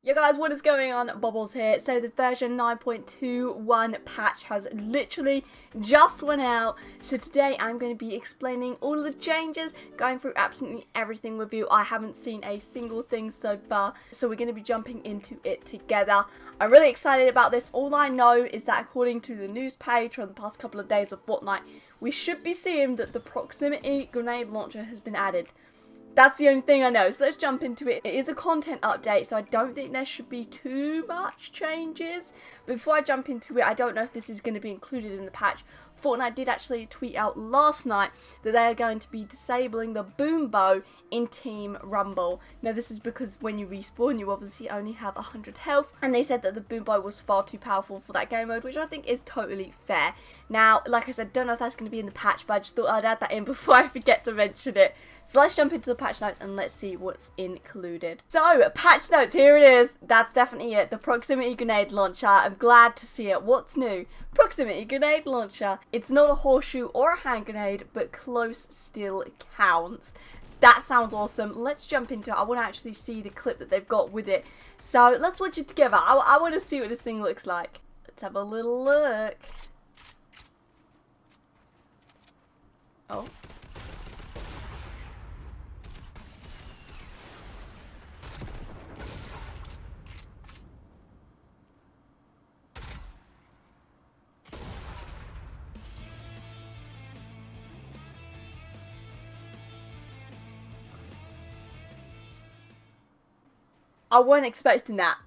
Yo guys, what is going on? Bobblez here. So the version 9.21 patch has literally just went out. So today I'm going to be explaining all of the changes, going through absolutely everything with you. I haven't seen a single thing so far, so we're going to be jumping into it together. I'm really excited about this. All I know is that according to the news page from the past couple of days of Fortnite, we should be seeing that the proximity grenade launcher has been added. That's the only thing I know, so let's jump into it. It is a content update, so I don't think there should be too much changes. But before I jump into it, I don't know if this is going to be included in the patch. Fortnite did actually tweet out last night that they are going to be disabling the boom bow in Team Rumble. Now this is because when you respawn you obviously only have 100 health, and they said that the boom bow was far too powerful for that game mode, which I think is totally fair. Now like I said, don't know if that's going to be in the patch, but I just thought I'd add that in before I forget to mention it. So let's jump into the patch notes and let's see what's included. So patch notes, here it is. That's definitely it, the proximity grenade launcher. I'm glad to see it. What's new? Proximity grenade launcher. It's not a horseshoe or a hand grenade, but close still counts. That sounds awesome. Let's jump into it. I want to actually see the clip that they've got with it. So let's watch it together. I want to see what this thing looks like. Let's have a little look. Oh. I wasn't expecting that.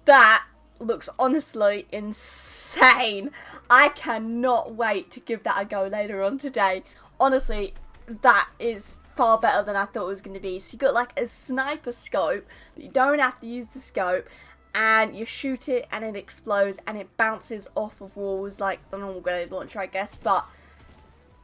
That looks honestly insane. I cannot wait to give that a go later on today. Honestly, that is far better than I thought it was going to be. So you got like a sniper scope, but you don't have to use the scope, and you shoot it and it explodes and it bounces off of walls like the normal grenade launcher, I guess, but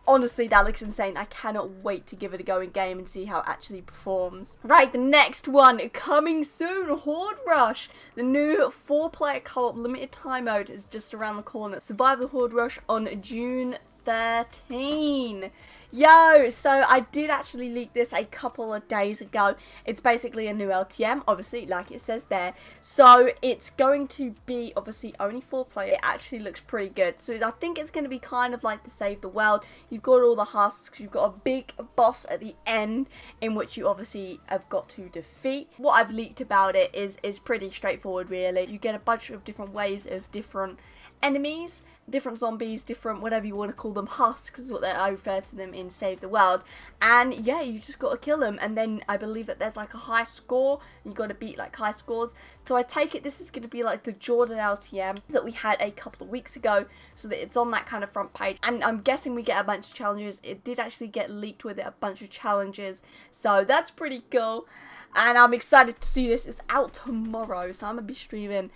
honestly, that looks insane. I cannot wait to give it a go in game and see how it actually performs. Right, the next one coming soon, Horde Rush. The new 4-player co-op limited time mode is just around the corner. Survive the Horde Rush on June 13. Yo, so I did actually leak this a couple of days ago. It's basically a new LTM, obviously, like it says there. So it's going to be, obviously, only 4-player. It actually looks pretty good. So I think it's going to be kind of like the Save the World. You've got all the husks. You've got a big boss at the end in which you obviously have got to defeat. What I've leaked about it is pretty straightforward, really. You get a bunch of different waves of different enemies, different zombies, different whatever you want to call them, husks is what I refer to them in Save the World, and yeah, you just got to kill them, and then I believe that there's like a high score, and you got to beat like high scores. So I take it this is going to be like the Jordan LTM that we had a couple of weeks ago, so that it's on that kind of front page, and I'm guessing we get a bunch of challenges. It did actually get leaked with it, a bunch of challenges, so that's pretty cool, and I'm excited to see this. It's out tomorrow, so I'm going to be streaming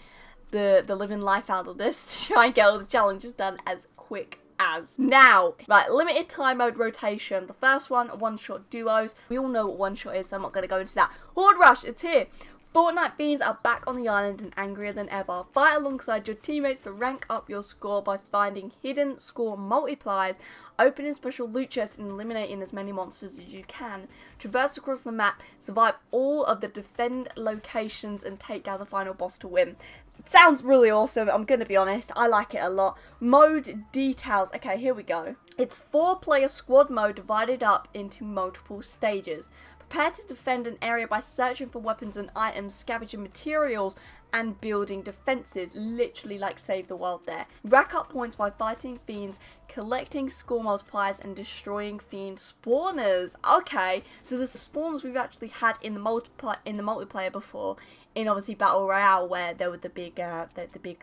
the living life out of this to try and get all the challenges done as quick as. Now, right, limited time mode rotation. The first one-shot duos. We all know what one-shot is, so I'm not going to go into that. Horde Rush, it's here. Fortnite fiends are back on the island and angrier than ever. Fight alongside your teammates to rank up your score by finding hidden score multipliers, opening special loot chests and eliminating as many monsters as you can. Traverse across the map, survive all of the defend locations and take down the final boss to win. It sounds really awesome, I'm going to be honest, I like it a lot. Mode details, okay, here we go. It's 4-player squad mode divided up into multiple stages. Prepare to defend an area by searching for weapons and items, scavenging materials, and building defenses, literally like Save the World there. Rack up points by fighting fiends, collecting score multipliers, and destroying fiend spawners. Okay, so the spawners we've actually had in the multiplayer before, in obviously Battle Royale, where there were the big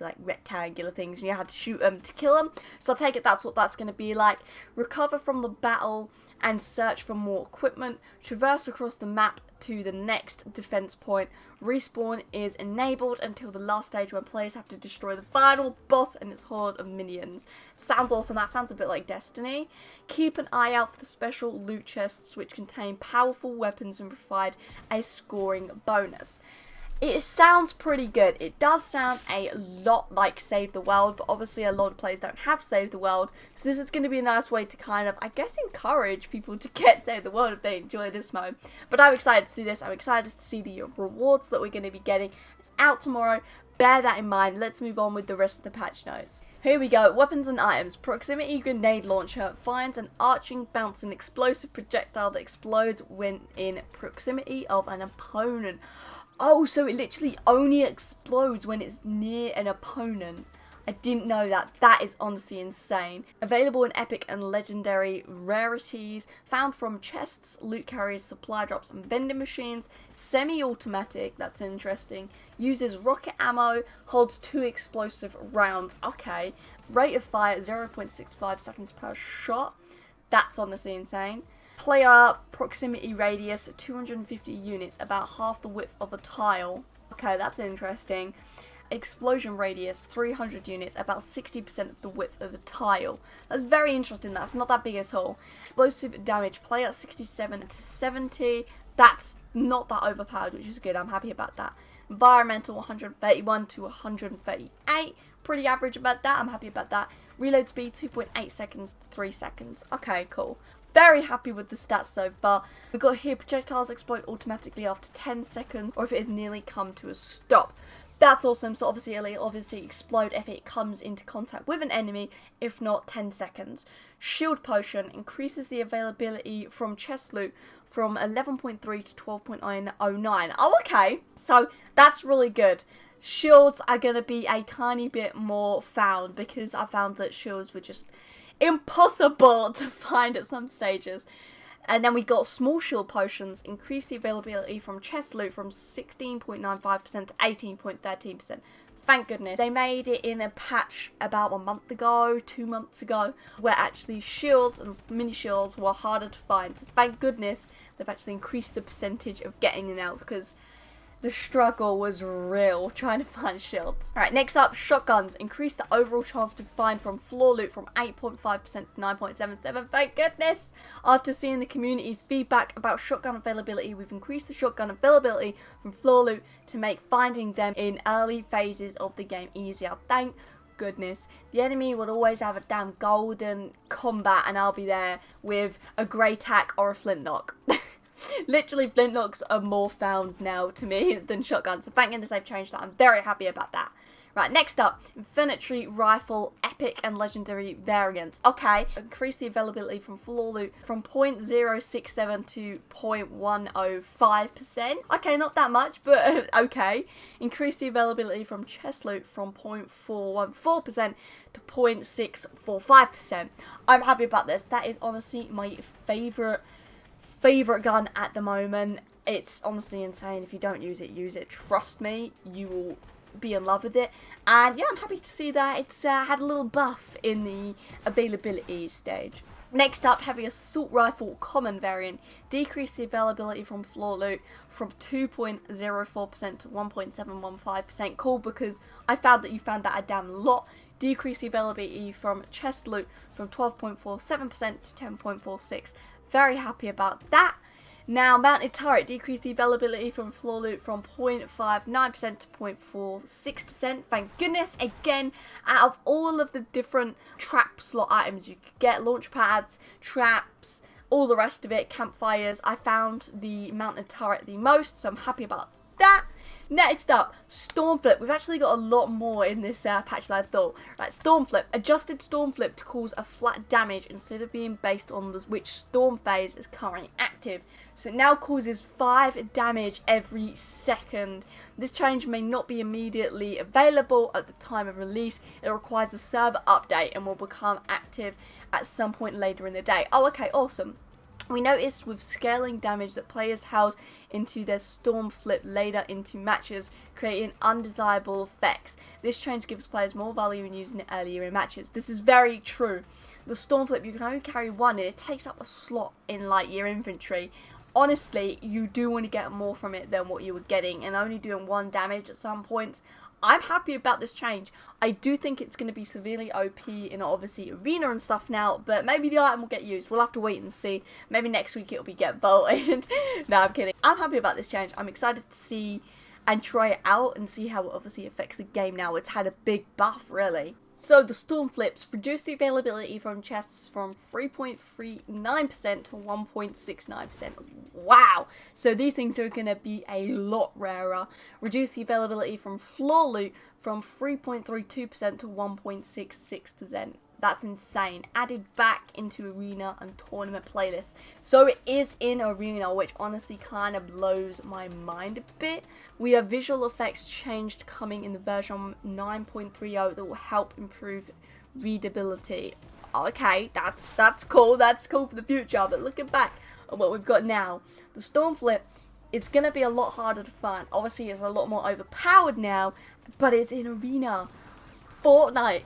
like rectangular things, and you had to shoot them to kill them. So I take it that's what that's going to be like. Recover from the battle and search for more equipment. Traverse across the map to the next defense point. Respawn is enabled until the last stage where players have to destroy the final boss and its horde of minions. Sounds awesome. That sounds a bit like Destiny. Keep an eye out for the special loot chests which contain powerful weapons and provide a scoring bonus. It sounds pretty good. It does sound a lot like Save the World, but obviously a lot of players don't have Save the World, so this is going to be a nice way to kind of, I guess, encourage people to get Save the World if they enjoy this mode. But I'm excited to see this. I'm excited to see the rewards that we're going to be getting. It's out tomorrow. Bear that in mind. Let's move on with the rest of the patch notes. Here we go. Weapons and items. Proximity grenade launcher finds an arching, bouncing, explosive projectile that explodes when in proximity of an opponent. Oh, so it literally only explodes when it's near an opponent. I didn't know that. That is honestly insane. Available in epic and legendary rarities. Found from chests, loot carriers, supply drops, and vending machines. Semi-automatic. That's interesting. Uses rocket ammo. Holds 2 explosive rounds. Okay. Rate of fire 0.65 seconds per shot. That's honestly insane. Player proximity radius 250 units, about half the width of a tile. Okay, that's interesting. Explosion radius 300 units, about 60% of the width of a tile. That's very interesting. That's not that big at all. Explosive damage, player 67 to 70. That's not that overpowered, which is good. I'm happy about that. Environmental 131 to 138. Pretty average about that. I'm happy about that. Reload speed 2.8 seconds to 3 seconds. Okay, cool. Very happy with the stats so far. We've got here projectiles explode automatically after 10 seconds or if it has nearly come to a stop. That's awesome. So obviously it'll obviously explode if it comes into contact with an enemy, if not 10 seconds. Shield potion increases the availability from chest loot from 11.3 to 12.09. Oh, okay. So that's really good. Shields are going to be a tiny bit more found because I found that shields were just impossible to find at some stages. And then we got small shield potions, increase the availability from chest loot from 16.95% to 18.13%. Thank goodness. They made it in a patch about a month ago, 2 months ago, where actually shields and mini shields were harder to find. So thank goodness they've actually increased the percentage of getting them out because the struggle was real trying to find shields. Alright, next up, shotguns. Increase the overall chance to find from floor loot from 8.5% to 9.77. Thank goodness! After seeing the community's feedback about shotgun availability, we've increased the shotgun availability from floor loot to make finding them in early phases of the game easier. Thank goodness. The enemy would always have a damn golden combat and I'll be there with a grey tack or a flintlock. Literally, flintlocks are more found now to me than shotguns, so thank goodness they've changed that. I'm very happy about that. Right, next up, infantry rifle, epic and legendary variants. Okay, increase the availability from floor loot from 0.067 to 0.105%. Okay, not that much, but okay. Increase the availability from chest loot from 0.414% to 0.645%. I'm happy about this. That is honestly my favorite gun at the moment. It's honestly insane. If you don't use it, use it. Trust me, you will be in love with it. And yeah, I'm happy to see that it's had a little buff in the availability stage. Next up, heavy assault rifle common variant. Decrease the availability from floor loot from 2.04% to 1.715%. Cool, because I found that you found that a damn lot. Decrease the availability from chest loot from 12.47% to 10.46%. Very happy about that. Now, mounted turret, decreased the availability from floor loot from 0.59% to 0.46%. Thank goodness. Again, out of all of the different trap slot items you could get, launch pads, traps, all the rest of it, campfires, I found the mounted turret the most, so I'm happy about that. Next up, Storm Flip. We've actually got a lot more in this patch than I thought. Right, Storm Flip. Adjusted Storm Flip to cause a flat damage instead of being based on which storm phase is currently active. So it now causes 5 damage every second. This change may not be immediately available at the time of release. It requires a server update and will become active at some point later in the day. Oh, okay, awesome. We noticed with scaling damage that players held into their Storm Flip later into matches, creating undesirable effects. This change gives players more value in using it earlier in matches. This is very true. The Storm Flip, you can only carry one and it takes up a slot in like your inventory. Honestly, you do want to get more from it than what you were getting, and only doing 1 damage at some points. I'm happy about this change. I do think it's going to be severely OP in obviously arena and stuff now, but maybe the item will get used. We'll have to wait and see. Maybe next week it'll be get bolted. No, I'm kidding. I'm happy about this change. I'm excited to see and try it out and see how it obviously affects the game now. It's had a big buff, really. So the storm flips reduce the availability from chests from 3.39% to 1.69%. Wow! So these things are going to be a lot rarer. Reduce the availability from floor loot from 3.32% to 1.66%. That's insane. Added back into arena and tournament playlists. So it is in arena, which honestly kind of blows my mind a bit. We have visual effects changed coming in the version 9.30 that will help improve readability. Okay, that's cool. That's cool for the future. But looking back at what we've got now, the storm flip, it's going to be a lot harder to find. Obviously, it's a lot more overpowered now, but it's in arena. Fortnite.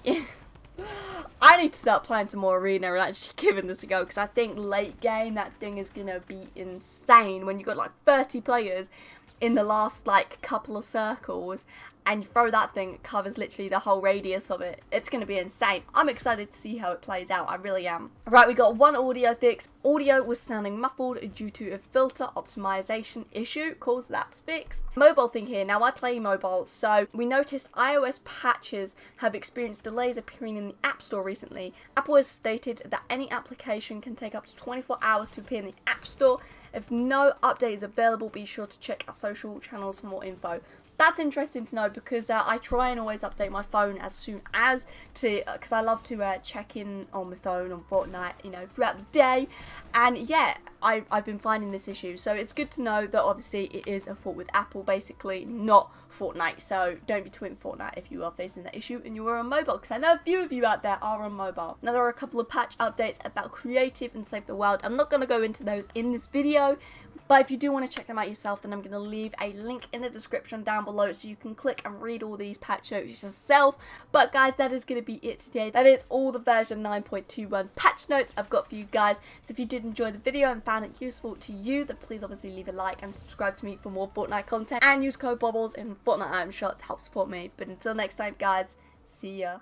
I need to start playing some more arena and actually giving this a go, because I think late game that thing is going to be insane when you got like 30 players in the last like couple of circles and you throw that thing, it covers literally the whole radius of it. It's going to be insane. I'm excited to see how it plays out. I really am. Right, we got one audio fix. Audio was sounding muffled due to a filter optimization issue. Cool, so that's fixed. Mobile thing here. Now I play mobile, so we noticed iOS patches have experienced delays appearing in the App Store recently. Apple has stated that any application can take up to 24 hours to appear in the App Store. If no update is available, be sure to check our social channels for more info. That's interesting to know, because I try and always update my phone as soon as because I love to check in on my phone on Fortnite, you know, throughout the day. And yeah, I've been finding this issue, so it's good to know that obviously it is a fault with Apple, basically, not Fortnite. So don't be tweeting Fortnite if you are facing that issue and you are on mobile, because I know a few of you out there are on mobile. Now there are a couple of patch updates about creative and save the world. I'm not going to go into those in this video, but if you do want to check them out yourself, then I'm going to leave a link in the description down below so you can click and read all these patch notes yourself. But guys, that is going to be it today. That is all the version 9.21 patch notes I've got for you guys. So if you did enjoy the video and found it useful to you, then please obviously leave a like and subscribe to me for more Fortnite content. And use code Bobblez in Fortnite item shop to help support me. But until next time guys, see ya.